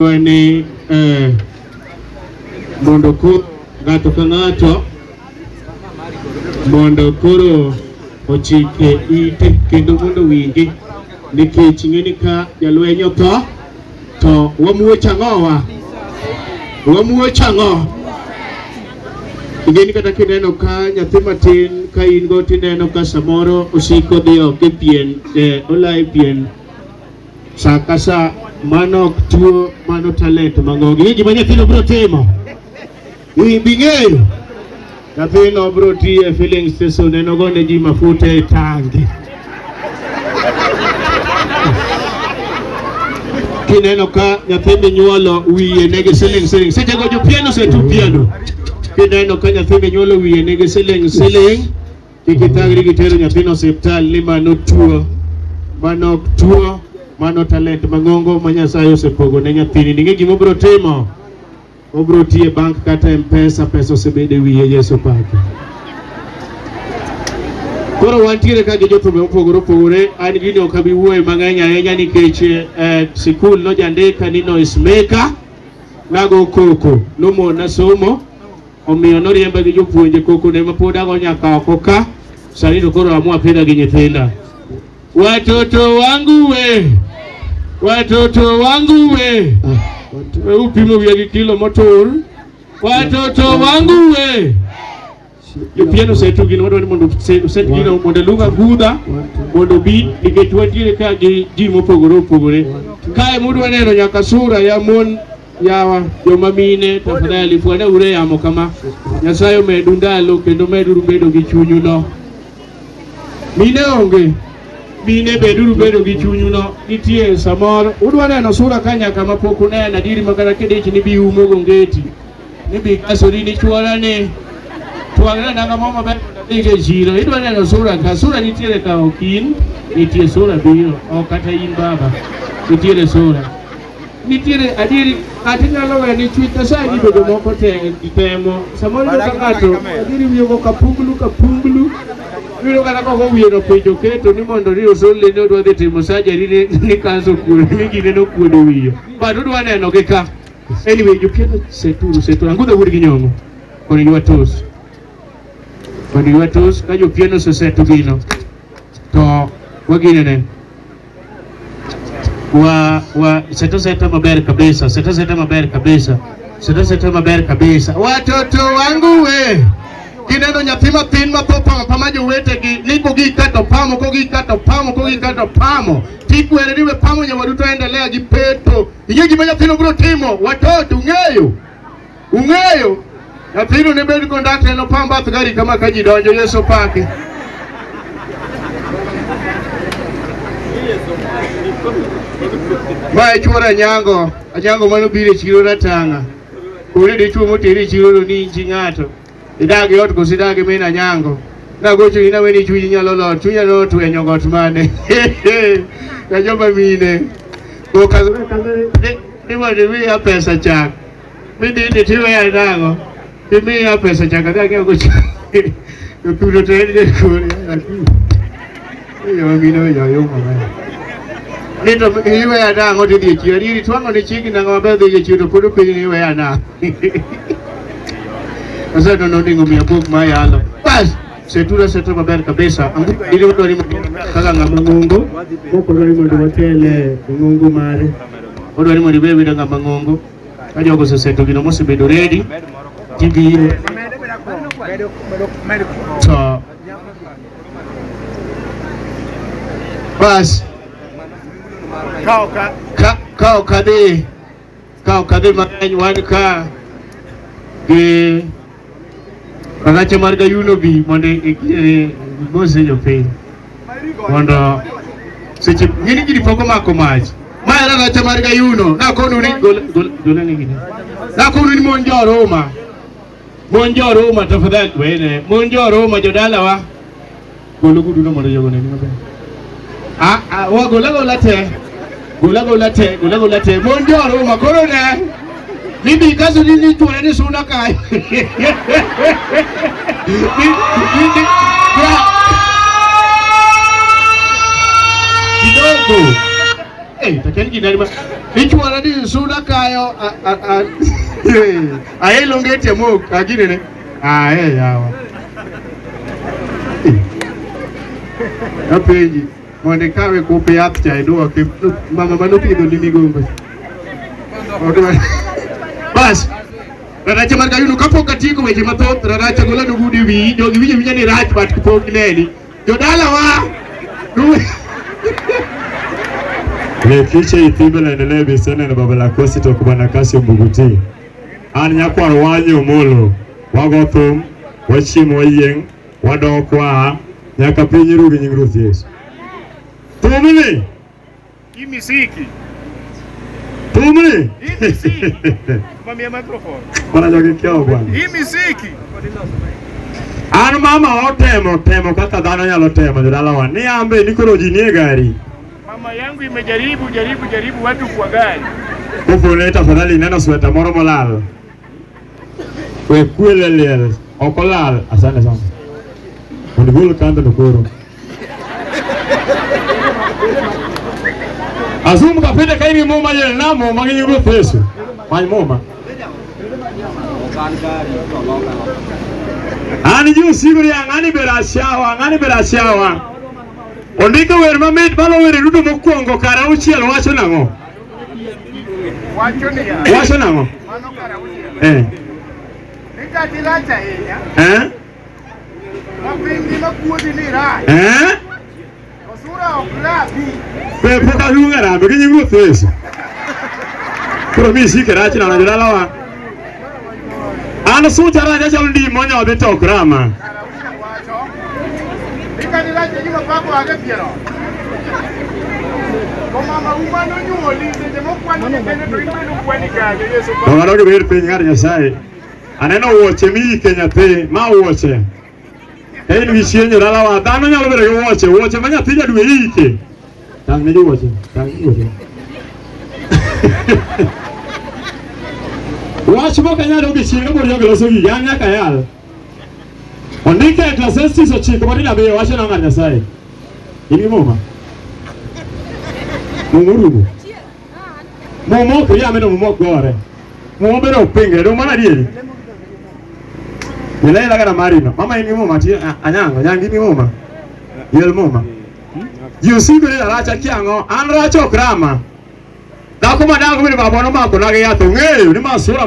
ni mondo ko ng'ato ka ng'ato mondo koro ochike ite kendo mondo wingi nikech ng'eni ka jalweny otho to wamuoch ang'owa ng'eni kata kineno ka nyathi matin ka in go tineno ka samoro osiko dhi oko e pien olaye pien sa ka sa mano tuo mano talent mang'ongi gima nyathino biro timo bing'eyo nyathino biro tiye filling station neno gone ji mafuta e tangi kineno ka nyathi minyuolo wiye negi siling seche go jopieno setu pieno kineno ka nyathi minyuolo wiye negi siling kikitagri gitero nyathino osiptal ni mano tuo mano talent mang'ongo ma Nyasaye osepogo ne nyathini. Ninge gima obiro timo, obiro tiye bank kata mpesa, pesa osebede wiye. Yesu pake. Koro wantiere ka gi jothumbe opogore an gini ok abi wuoye mang'eny ahinya nikech sikul no jandika ni noise maker nago koko nomona somo omiyo noriemba gi jopuonje koko ne mapod ago nyaka oko ka sani to koro amua pida gi nyithinda. Watoto wangu we upimo wiya gi kilo motur. Watoto wangu we jopieno setu gino wadwani mondo set gino mondo lunga gudha mondo bi nikech wantiere ka gi ji mopogore kae mudwa neno nyaka sura ya mon yawa joma mine tafadhali fuane ure yamo kama Nyasaye omedu ndalo kendo meduru bedo gi chunyu no. Mine onge mine bedo gi chunyu no. Nitie samoro udwa neno sura ka nyaka mapok uneno diri magara kedech ni bi umo gongeti ni bi kasori ni chuora ni tuangana nanga mama be ndike jiro idwa neno sura nitiere ka okin nitie sura biro o kata in baba nitiere sura nitiere adiri atinyalo wene chwich Nyasaye ni bedo moko temo samoro ka ng'ato adiri wiyo kapunglu wiro kana ko wiyo no penjo keto ni mondo ri osole ne odwa dhi timo surgery ni kanso kuodo ni gine no kuodo wiyo but udwa neno gi ka anyway jopieno seturu angudho wuri gi nyongo koni watos ka jopieno setu gino to waginene seta maber kabisa. Watoto wangu we kineno nyathi mathin mathopa pama jowetegi ni kogi kato pamo tikwere niwe pamo nyawadu to endelea gi peto inye gima nyathino biro timo. Watoto ung'eyo nyathino ne bed kondakta no pamba gari kama kaji donjo. Yesu pake. Ma chuora anyango mano bire chiro ratanga kore de chuo moteri chiro ni inchi ng'ato idage ot kosidage mena nyango na gocho ina weni chuji nyalo lot chunya no twenyo got mane ka joma mine ko kazo ni wade wi ya pesa chak mindi tiwe ya nango mi ya pesa chak adage gocho yo kudo tende kore yo mine yo mama nito iwe ya nango di chiro iri twango ni chigi nango mabe dhi chiro kudo piny iwe ya nango asa no ndingo mi abok mayalo bas setura maber kabisa ili watu wali kaka ngama ngongo moko wali mondo watele ngongo mare watu wali mondo bebe da ngama ngongo kajo go setu gino mosi bedo ready tibi so bas kau kade makany wan ka ge Pagacha marga yuno bi monde mose jo pe mondo seche ngini gidi poko mako maji maera na cha marga yuno na kono ni gole ni gidi na kono ni monjo Roma tafadhali wene monjo Roma jodala wa golo gudu no mondo jogo ne mabe wa gola te monjo Roma kono ne bibi kazo nini tuwa ni suna kai kidogo takeni kinari ichwala ni suda kayo aelo ngete mok agine ne yawa apeji monde kawe kope yath cha idwa ke mama manopidho ni migombe bas raracha mar kayuno kapok atiko weche mathoth raracha gola dugudi wi jogi winjo winya ni rach bat kupok neni jodala wa kiche itibe na endelee bisene na baba la kosi to kubana kasi mbuguti an nyakwar wanyo molo wagothum wachimo yeng wadokwa nyaka piny rugi nying Ruoth Yesu tumni imisiki mamia microphone bana jogi kyo bwana imisiki an mama otemo kaka dhano nyalo temo jodala wa ni ambe nikoro ji nie gari. Mama yangu imejaribu watu kwa gari. Kupole tafadhali nena sweta moro molal. We kuelelel okolal asante sana. Undigul kando nokoro. Azum kapende kaini moma yel namo mangi Ruoth Yesu. Mai moma. Ani juu siguri ya ngani berashawa. Ondika wer mamit balo wer duto mokwongo kara uchiel wacho nang'o? Wacho nang'o? Mano kara uchiel. Nika tilacha hinya. Mapingi makuodi ni rai. Osura oklabi. Poka hunga rambe ki nying Ruoth Yesu. Koro mi sike rach na jodala wa. An sucha rach chal ndi monyo dhi tok rama. Ongaro ke ber piny ngar Nyasaye aneno wuoche miike nyathi ma wuoche en gi chienyo dala wa dhano nyalo bedo gi wuoche ma nyathi jadwe ike tang ne wuoche wach moka nyalo gi chienyo bor jogo loso gi yan nyaka yal ondike e Ecclesiastes 9:7 wacho na ngar Nyasaye ini moma murugo momo kriya meno momo gore momo bero pinge do mana dieri ile la gara marino mama ini moma ti anyango nyangi ni moma yel moma yusigo ile racha kiango an racho krama dako madango biro babono mako na ga yato ng'eyo ni masura